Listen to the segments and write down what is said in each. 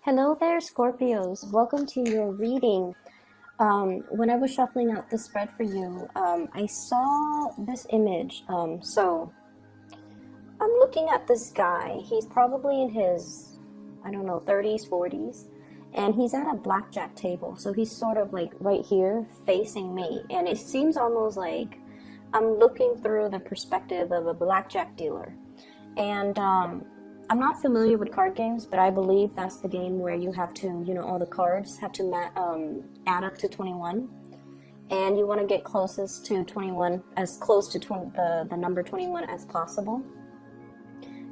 Hello there, Scorpios. Welcome to your reading. When I was shuffling out the spread for you, I saw this image. So I'm looking at this guy. He's probably in his, I don't know, 30s, 40s, and he's at a blackjack table. So he's sort of like right here facing me, and it seems almost like I'm looking through the perspective of a blackjack dealer. And I'm not familiar with card games, but I believe that's the game where you have to, all the cards have to add up to 21. And you want to get closest to 21, as close to the number 21 as possible.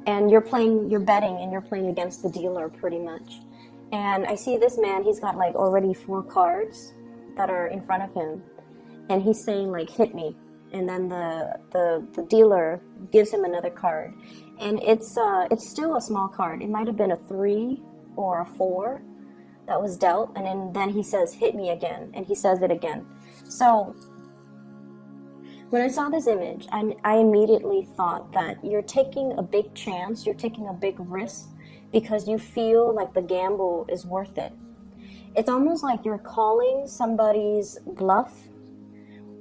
And you're betting, and you're playing against the dealer pretty much. And I see this man, he's got like already 4 cards that are in front of him. And he's saying like, hit me. And then the dealer gives him another card. And it's still a small card. It might have been a 3 or a 4 that was dealt, and then he says, hit me again, and he says it again. So when I saw this image, I immediately thought that you're taking a big chance, you're taking a big risk, because you feel like the gamble is worth it. It's almost like you're calling somebody's bluff,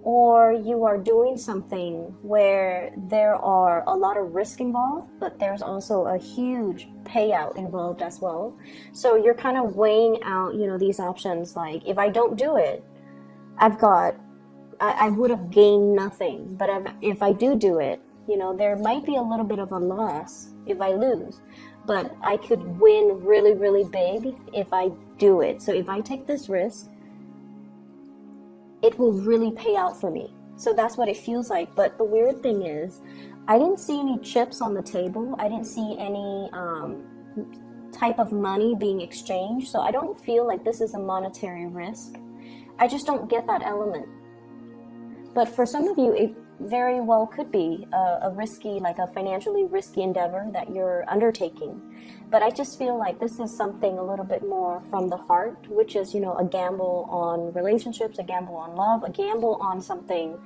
or you are doing something where there are a lot of risk involved, but there's also a huge payout involved as well. So you're kind of weighing out, these options. Like, if I don't do it, I would have gained nothing. But if I do it, there might be a little bit of a loss if I lose. But I could win really, really big if I do it. So if I take this risk, it will really pay out for me. So that's what it feels like. But the weird thing is, I didn't see any chips on the table. I didn't see any type of money being exchanged. So I don't feel like this is a monetary risk. I just don't get that element. But for some of you, it very well could be a risky, like a financially risky endeavor that you're undertaking. But I just feel like this is something a little bit more from the heart, which is, a gamble on relationships, a gamble on love, a gamble on something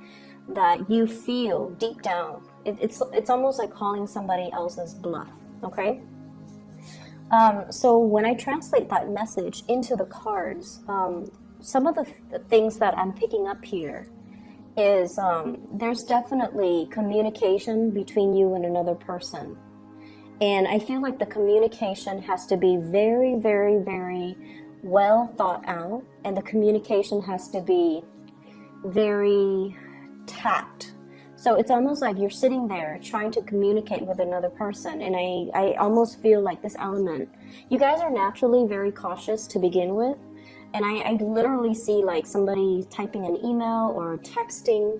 that you feel deep down. It's almost like calling somebody else's bluff, okay? So when I translate that message into the cards, some of the things that I'm picking up here is there's definitely communication between you and another person. And I feel like the communication has to be very, very, very well thought out. And the communication has to be very tact. So it's almost like you're sitting there trying to communicate with another person. And I almost feel like this element, you guys are naturally very cautious to begin with. And I literally see like somebody typing an email or texting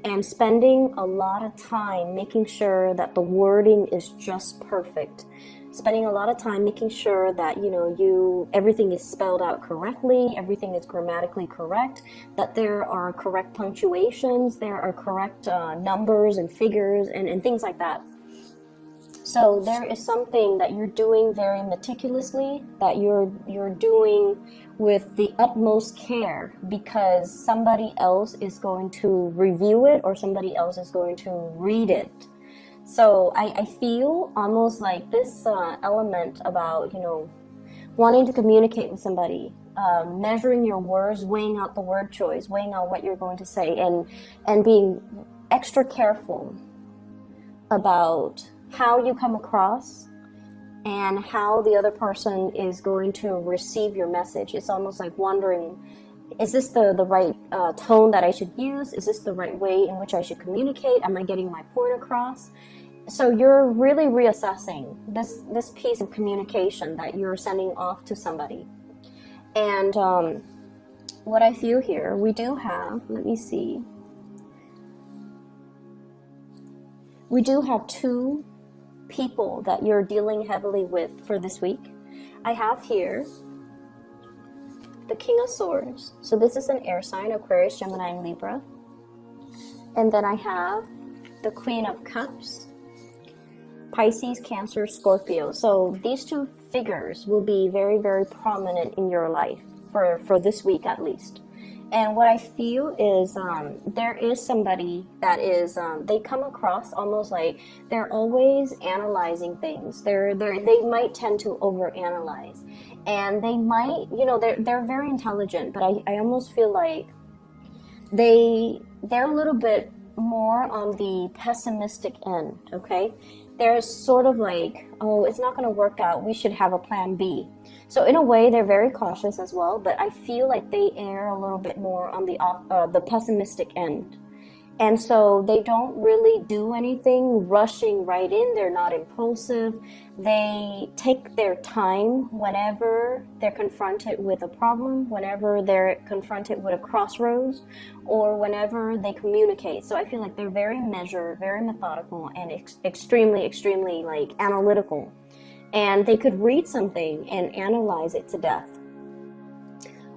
and spending a lot of time making sure that the wording is just perfect. Spending a lot of time making sure that, everything is spelled out correctly, everything is grammatically correct, that there are correct punctuations, there are correct numbers and figures and things like that. So there is something that you're doing very meticulously, that you're doing with the utmost care, because somebody else is going to review it or somebody else is going to read it. So I feel almost like this element about, wanting to communicate with somebody, measuring your words, weighing out the word choice, weighing out what you're going to say, and being extra careful about how you come across and how the other person is going to receive your message. It's almost like wondering, is this the right tone that I should use? Is this the right way in which I should communicate? Am I getting my point across? So you're really reassessing this piece of communication that you're sending off to somebody. And what I feel here, we do have, let me see. We do have 2 people that you're dealing heavily with for this week. I have here the King of Swords. So this is an air sign, Aquarius, Gemini, and Libra. And then I have the Queen of Cups, Pisces, Cancer, Scorpio. So these 2 figures will be very, very prominent in your life for this week at least. And what I feel is there is somebody that is they come across almost like they're always analyzing things. They might tend to overanalyze, and they might, you know, they're very intelligent, but I almost feel like they're a little bit more on the pessimistic end. Okay, they're sort of like, oh, it's not going to work out, we should have a plan B. So in a way, they're very cautious as well, but I feel like they err a little bit more on the pessimistic end. And so they don't really do anything rushing right in. They're not impulsive. They take their time whenever they're confronted with a problem, whenever they're confronted with a crossroads, or whenever they communicate. So I feel like they're very measured, very methodical, and extremely, extremely like analytical. And they could read something and analyze it to death.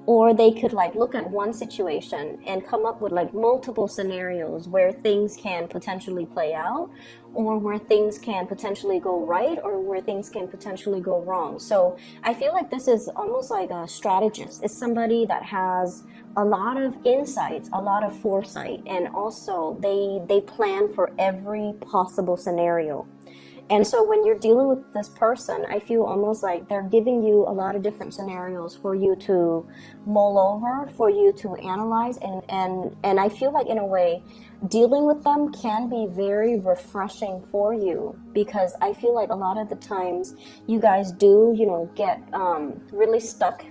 Or they could like look at one situation and come up with like multiple scenarios where things can potentially play out, or where things can potentially go right, or where things can potentially go wrong. So I feel like this is almost like a strategist. It's somebody that has a lot of insights, a lot of foresight, and also they plan for every possible scenario. And so when you're dealing with this person, I feel almost like they're giving you a lot of different scenarios for you to mull over, for you to analyze. And I feel like in a way, dealing with them can be very refreshing for you, because I feel like a lot of the times you guys do, you know, get really stuck.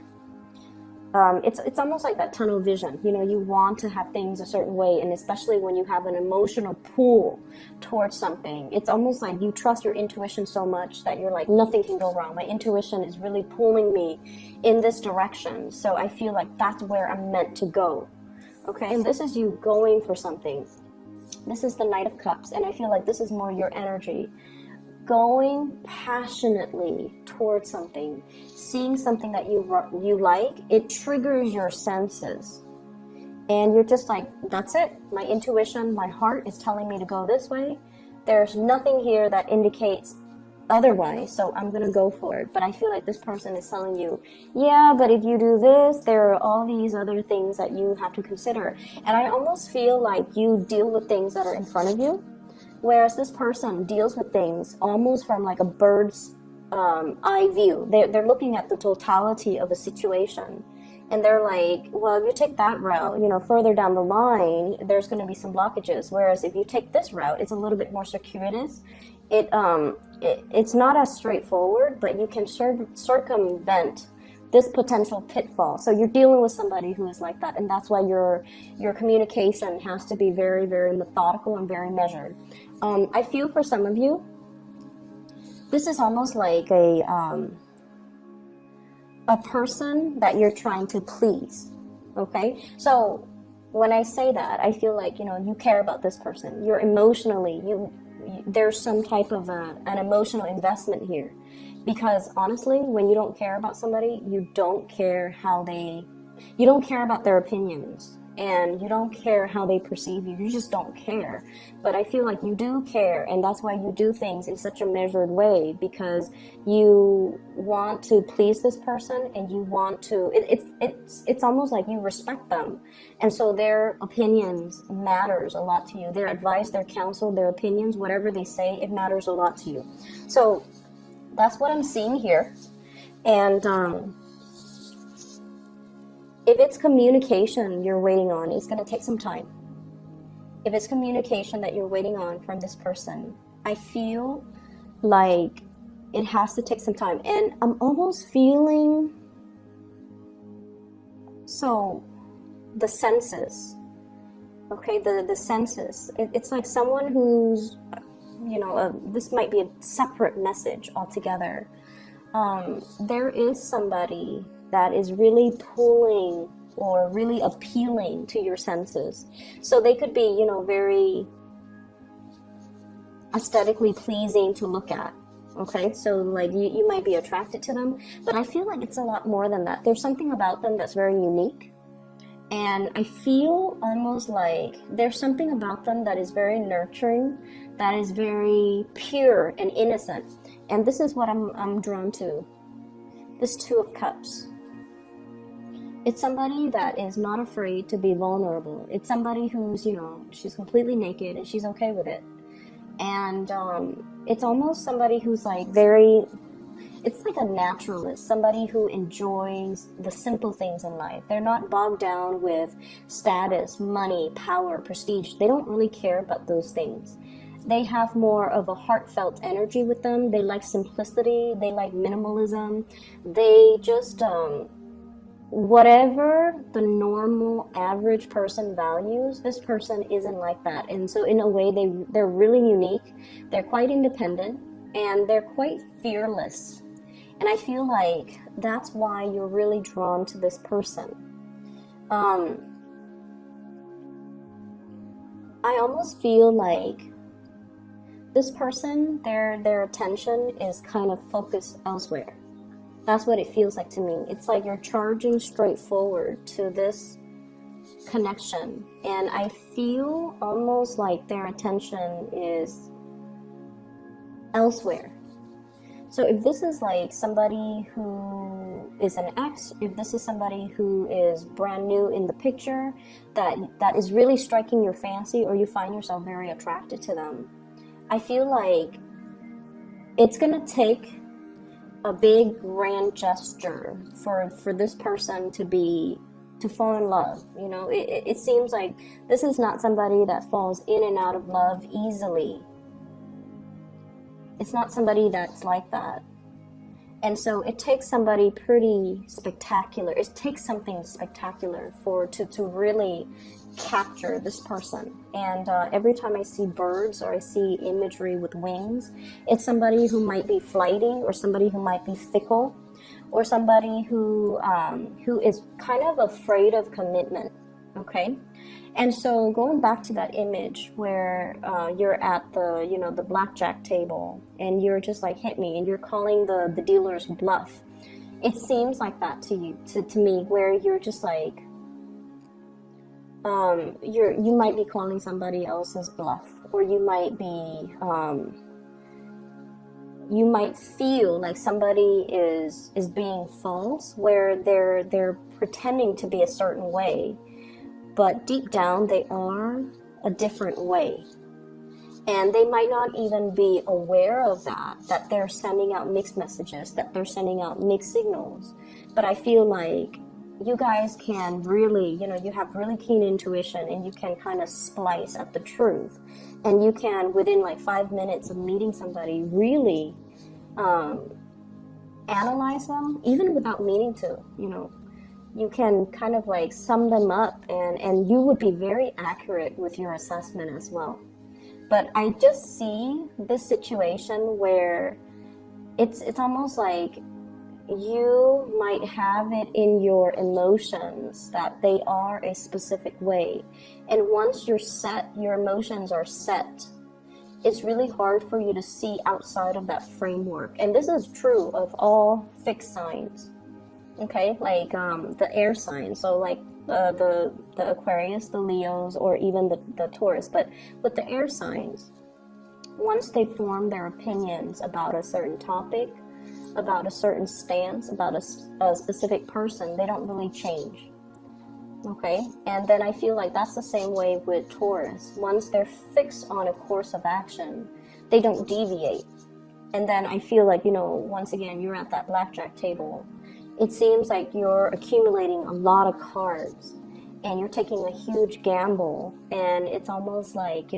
It's almost like that tunnel vision. You know, you want to have things a certain way, and especially when you have an emotional pull towards something, it's almost like you trust your intuition so much that you're like, nothing can go wrong. My intuition is really pulling me in this direction, so I feel like that's where I'm meant to go. Okay, and this is you going for something. This is the Knight of Cups, and I feel like this is more your energy. Going passionately towards something, seeing something that you like, it triggers your senses. And you're just like, that's it. My intuition, my heart is telling me to go this way. There's nothing here that indicates otherwise, so I'm going to go for it. But I feel like this person is telling you, yeah, but if you do this, there are all these other things that you have to consider. And I almost feel like you deal with things that are in front of you, whereas this person deals with things almost from like a bird's eye view. They're looking at the totality of a situation. And they're like, well, if you take that route, you know, further down the line, there's going to be some blockages. Whereas if you take this route, it's a little bit more circuitous. It's not as straightforward, but you can circumvent this potential pitfall. So you're dealing with somebody who is like that, and that's why your communication has to be very, very methodical and very measured. I feel for some of you, this is almost like a person that you're trying to please. Okay, so when I say that, I feel like, you know, you care about this person. You're emotionally, there's some type of an emotional investment here. Because honestly, when you don't care about somebody, you don't care about their opinions, and you don't care how they perceive you. You just don't care. But I feel like you do care, and that's why you do things in such a measured way, because you want to please this person, and you want to, it's almost like you respect them. And so their opinions matters a lot to you. Their advice, their counsel, their opinions, whatever they say, it matters a lot to you. So that's what I'm seeing here. And if it's communication you're waiting on, it's going to take some time. If it's communication that you're waiting on from this person, I feel like it has to take some time. And I'm almost feeling, so the senses, okay, the senses. It's like someone who's, you know, this might be a separate message altogether. There is somebody that is really pulling or really appealing to your senses. So they could be, you know, very aesthetically pleasing to look at. Okay, so like you might be attracted to them, but I feel like it's a lot more than that. There's something about them that's very unique. And I feel almost like there's something about them that is very nurturing, that is very pure and innocent. And this is what I'm drawn to. This Two of Cups. It's somebody that is not afraid to be vulnerable. It's somebody who's, she's completely naked and she's okay with it. And it's almost somebody who's like it's like a naturalist, somebody who enjoys the simple things in life. They're not bogged down with status, money, power, prestige. They don't really care about those things. They have more of a heartfelt energy with them. They like simplicity. They like minimalism. They just, whatever the normal average person values, this person isn't like that. And so in a way, they're really unique. They're quite independent and they're quite fearless. And I feel like that's why you're really drawn to this person. I almost feel like this person, their attention is kind of focused elsewhere. That's what it feels like to me. It's like you're charging straight forward to this connection. And I feel almost like their attention is elsewhere. So if this is like somebody who is an ex, if this is somebody who is brand new in the picture, that is really striking your fancy, or you find yourself very attracted to them, I feel like it's gonna take a big grand gesture for this person to fall in love. It seems like this is not somebody that falls in and out of love easily. It's not somebody that's like that. And so it takes somebody pretty spectacular. It takes something spectacular to really capture this person. And every time I see birds or I see imagery with wings, it's somebody who might be flighty, or somebody who might be fickle, or somebody who is kind of afraid of commitment. Okay. And so going back to that image where you're at the blackjack table and you're just like, hit me, and you're calling the dealer's bluff. It seems like that to you, to me, where you're just like, you might be calling somebody else's bluff, or you might be, you might feel like somebody is being false, where they're pretending to be a certain way, but deep down they are a different way. And they might not even be aware of that they're sending out mixed messages, that they're sending out mixed signals. But I feel like you guys can really, you have really keen intuition, and you can kind of splice at the truth. And you can, within like 5 minutes of meeting somebody, really analyze them, even without meaning to, you can kind of like sum them up, and you would be very accurate with your assessment as well. But I just see this situation where it's almost like you might have it in your emotions that they are a specific way. And once you're set, your emotions are set, it's really hard for you to see outside of that framework. And this is true of all fixed signs. Okay, like the air signs, so like the Aquarius, the Leos, or even the Taurus. But with the air signs, once they form their opinions about a certain topic, about a certain stance, about a specific person, they don't really change. Okay, and then I feel like that's the same way with Taurus. Once they're fixed on a course of action, they don't deviate. And then I feel like, once again, you're at that blackjack table. It seems like you're accumulating a lot of cards and you're taking a huge gamble, and it's almost like,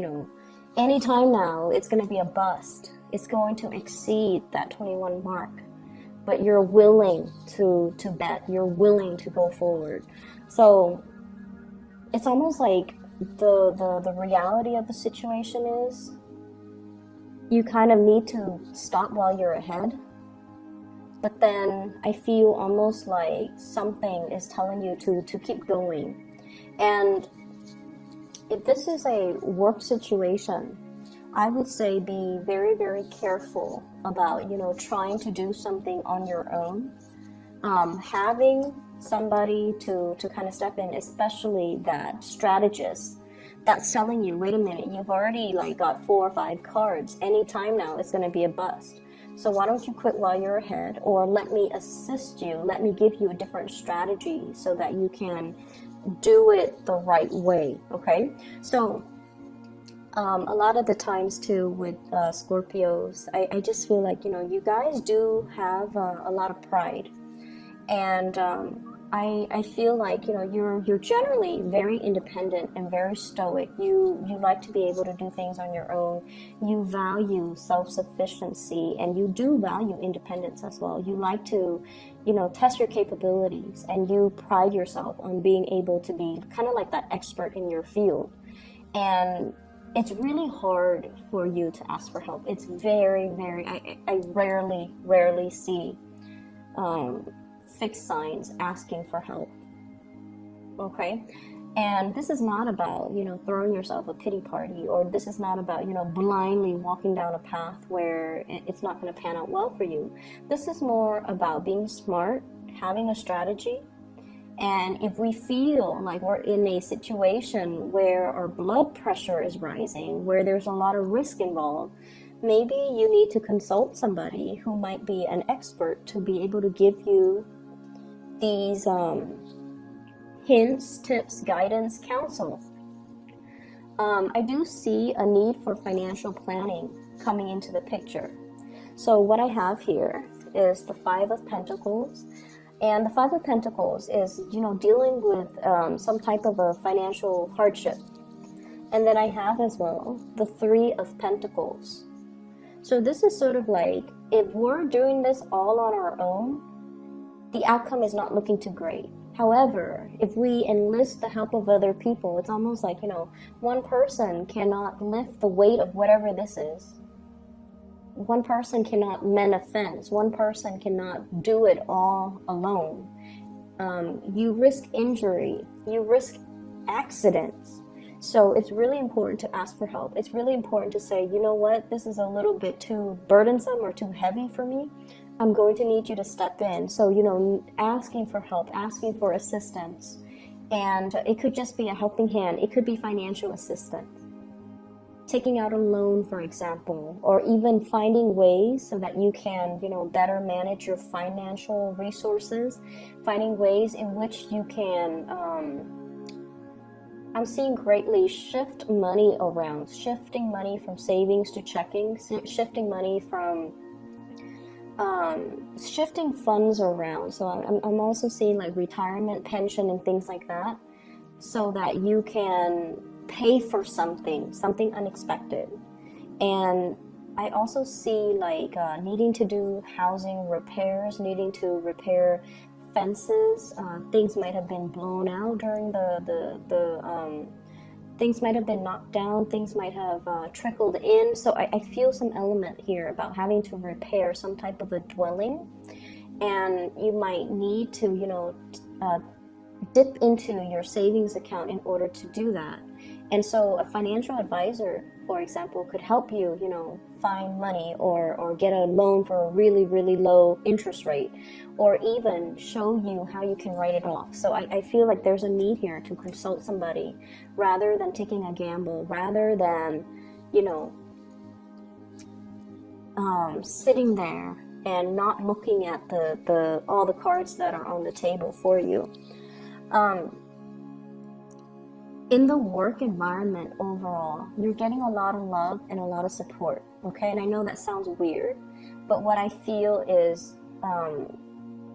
anytime now it's going to be a bust. It's going to exceed that 21 mark, but you're willing to bet, you're willing to go forward. So it's almost like the reality of the situation is you kind of need to stop while you're ahead. But then I feel almost like something is telling you to keep going. And if this is a work situation, I would say be very, very careful about, trying to do something on your own. Having somebody to kind of step in, especially that strategist that's telling you, wait a minute, you've already got 4 or 5 cards. Anytime now it's going to be a bust. So why don't you quit while you're ahead, or let me assist you, let me give you a different strategy so that you can do it the right way, okay? So a lot of the times too with Scorpios, I just feel like, you guys do have a lot of pride. And I feel like, you're generally very independent and very stoic. You like to be able to do things on your own. You value self-sufficiency, and you do value independence as well. You like to, test your capabilities, and you pride yourself on being able to be kind of like that expert in your field. And it's really hard for you to ask for help. It's very, very, I rarely see fixed signs asking for help, okay? And this is not about, throwing yourself a pity party, or this is not about, blindly walking down a path where it's not going to pan out well for you. This is more about being smart, having a strategy. And if we feel like we're in a situation where our blood pressure is rising, where there's a lot of risk involved, maybe you need to consult somebody who might be an expert to be able to give you these hints, tips, guidance, counsel. I do see a need for financial planning coming into the picture. So what I have here is the Five of Pentacles. And the Five of Pentacles is, dealing with some type of a financial hardship. And then I have as well the Three of Pentacles. So this is sort of like, if we're doing this all on our own, the outcome is not looking too great. However, if we enlist the help of other people, it's almost like, one person cannot lift the weight of whatever this is. One person cannot mend a fence. One person cannot do it all alone. You risk injury. You risk accidents. So it's really important to ask for help. It's really important to say, you know what, this is a little bit too burdensome or too heavy for me. I'm going to need you to step in. So, asking for help, asking for assistance. And it could just be a helping hand. It could be financial assistance. Taking out a loan, for example, or even finding ways so that you can, better manage your financial resources, finding ways in which you can, I'm seeing greatly shift money around, shifting money from savings to checking, shifting money from, shifting funds around. So I'm also seeing like retirement, pension, and things like that, so that you can pay for something unexpected. And I also see like needing to do housing repairs, needing to repair fences. Things might have been blown out during the things might have been knocked down, things might have trickled in. So I feel some element here about having to repair some type of a dwelling, and you might need to dip into your savings account in order to do that. And so a financial advisor, for example, could help you, find money or get a loan for a really, really low interest rate, or even show you how you can write it off. So I feel like there's a need here to consult somebody rather than taking a gamble, rather than, sitting there and not looking at the all the cards that are on the table for you. In the work environment overall, you're getting a lot of love and a lot of support, okay? And I know that sounds weird, but what I feel is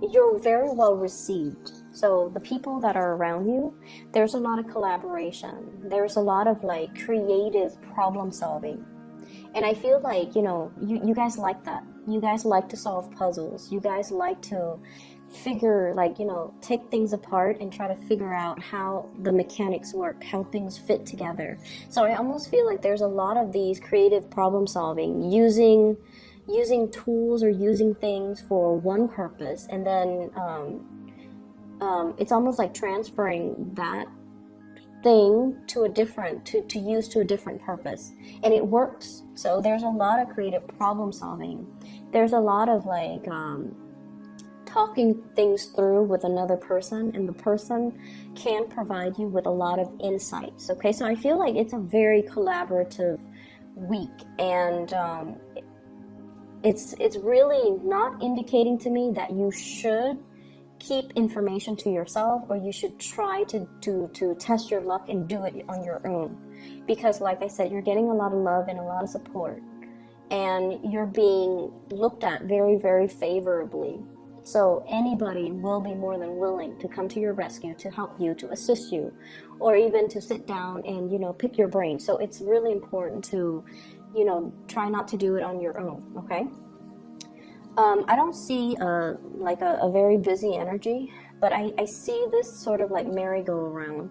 you're very well received. So the people that are around you, there's a lot of collaboration. There's a lot of like creative problem solving. And I feel like, you guys like that. You guys like to solve puzzles. You guys like to figure, take things apart and try to figure out how the mechanics work, how things fit together. So I almost feel like there's a lot of these creative problem solving, using tools or using things for one purpose, and then it's almost like transferring that thing to to use to a different purpose, and it works. So there's a lot of creative problem solving. There's a lot of talking things through with another person, and the person can provide you with a lot of insights. Okay, so I feel like it's a very collaborative week, and it's really not indicating to me that you should keep information to yourself, or you should try to test your luck and do it on your own. Because like I said, you're getting a lot of love and a lot of support, and you're being looked at very, very favorably. So anybody will be more than willing to come to your rescue, to help you, to assist you, or even to sit down and, pick your brain. So it's really important to, try not to do it on your own, okay? I don't see a very busy energy, but I see this sort of like merry-go-round.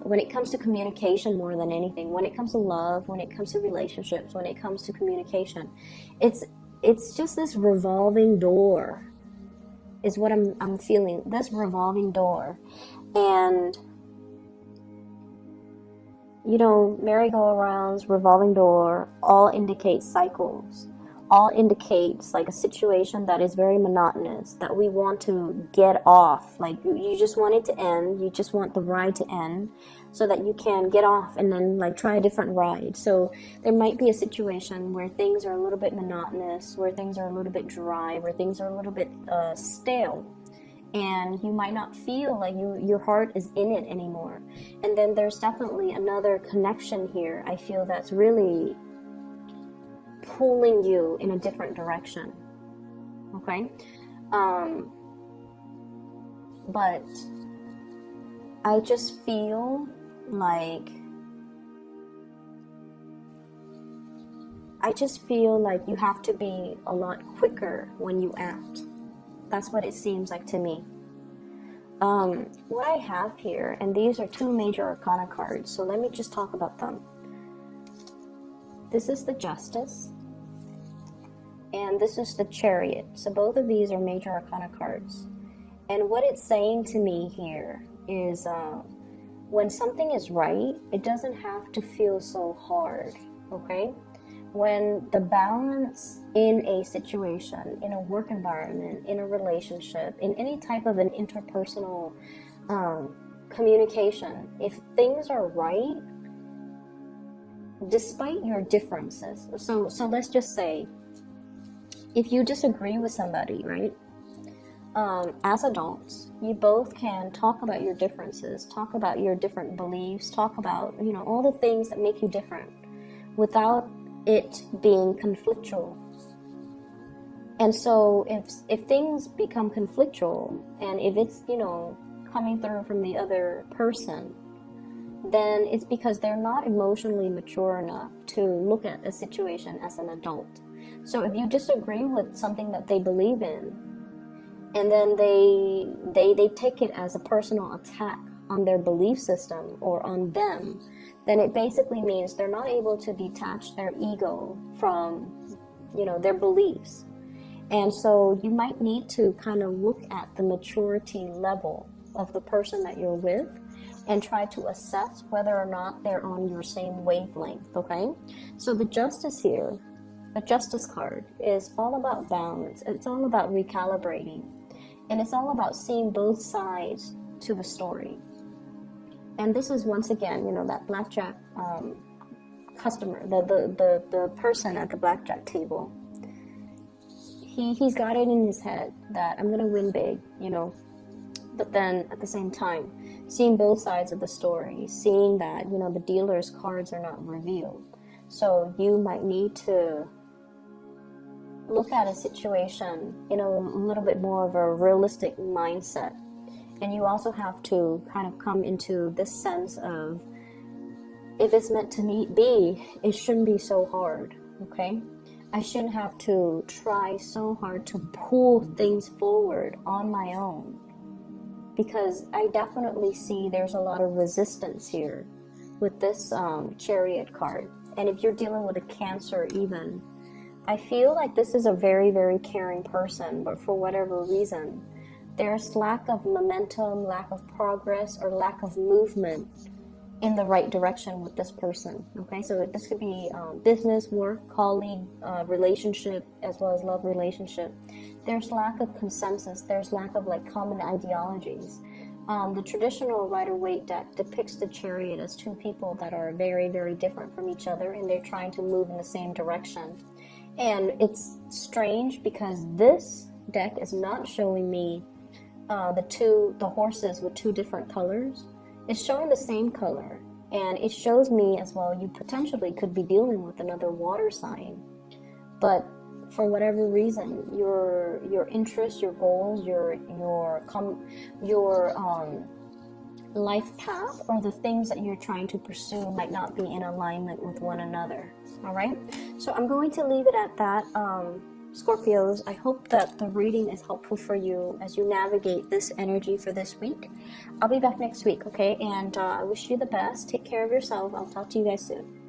When it comes to communication, more than anything, when it comes to love, when it comes to relationships, when it comes to communication, it's just this revolving door is what I'm feeling, this revolving door. And merry-go-rounds, revolving door, all indicate cycles, all indicates like a situation that is very monotonous, that we want to get off. Like you just want it to end, you just want the ride to end so that you can get off and then like try a different ride. So there might be a situation where things are a little bit monotonous, where things are a little bit dry, where things are a little bit stale, and you might not feel like your heart is in it anymore. And then there's definitely another connection here, I feel, that's really pulling you in a different direction, okay? But I just feel like you have to be a lot quicker when you act. That's what it seems like to me. What I have here, and these are two major arcana cards, so let me just talk about them. This is the Justice, and this is the Chariot. So both of these are major arcana cards. And what it's saying to me here is when something is right, it doesn't have to feel so hard, okay? When the balance in a situation, in a work environment, in a relationship, in any type of an interpersonal communication, if things are right, despite your differences. So let's just say, if you disagree with somebody, right? As adults, you both can talk about your differences, talk about your different beliefs, talk about, all the things that make you different without it being conflictual. And so if things become conflictual, and if it's, coming through from the other person, then it's because they're not emotionally mature enough to look at a situation as an adult. So if you disagree with something that they believe in, and then they take it as a personal attack on their belief system or on them, then it basically means they're not able to detach their ego from, their beliefs. And so you might need to kind of look at the maturity level of the person that you're with and try to assess whether or not they're on your same wavelength, okay? So the Justice here, the Justice card, is all about balance. It's all about recalibrating. And it's all about seeing both sides to the story. And this is, once again, that blackjack customer, the person at the blackjack table. He's got it in his head that I'm going to win big, But then at the same time, seeing both sides of the story, seeing that, the dealer's cards are not revealed. So you might need to look at a situation in a little bit more of a realistic mindset. And you also have to kind of come into this sense of, if it's meant to be, it shouldn't be so hard, okay? I shouldn't have to try so hard to pull things forward on my own, because I definitely see there's a lot of resistance here with this Chariot card. And if you're dealing with a Cancer even, I feel like this is a very, very caring person, but for whatever reason, there's lack of momentum, lack of progress, or lack of movement in the right direction with this person, okay? So this could be business, work, colleague, relationship, as well as love relationship. There's lack of consensus. There's lack of common ideologies. The traditional Rider-Waite deck depicts the Chariot as two people that are very, very different from each other, and they're trying to move in the same direction. And it's strange because this deck is not showing me the horses with two different colors. It's showing the same color, and it shows me as well you potentially could be dealing with another water sign. But for whatever reason, your interests, your goals, your life path, or the things that you're trying to pursue might not be in alignment with one another. All right, so I'm going to leave it at that. Scorpios, I hope that the reading is helpful for you as you navigate this energy for this week. I'll be back next week, okay? And I wish you the best. Take care of yourself. I'll talk to you guys soon.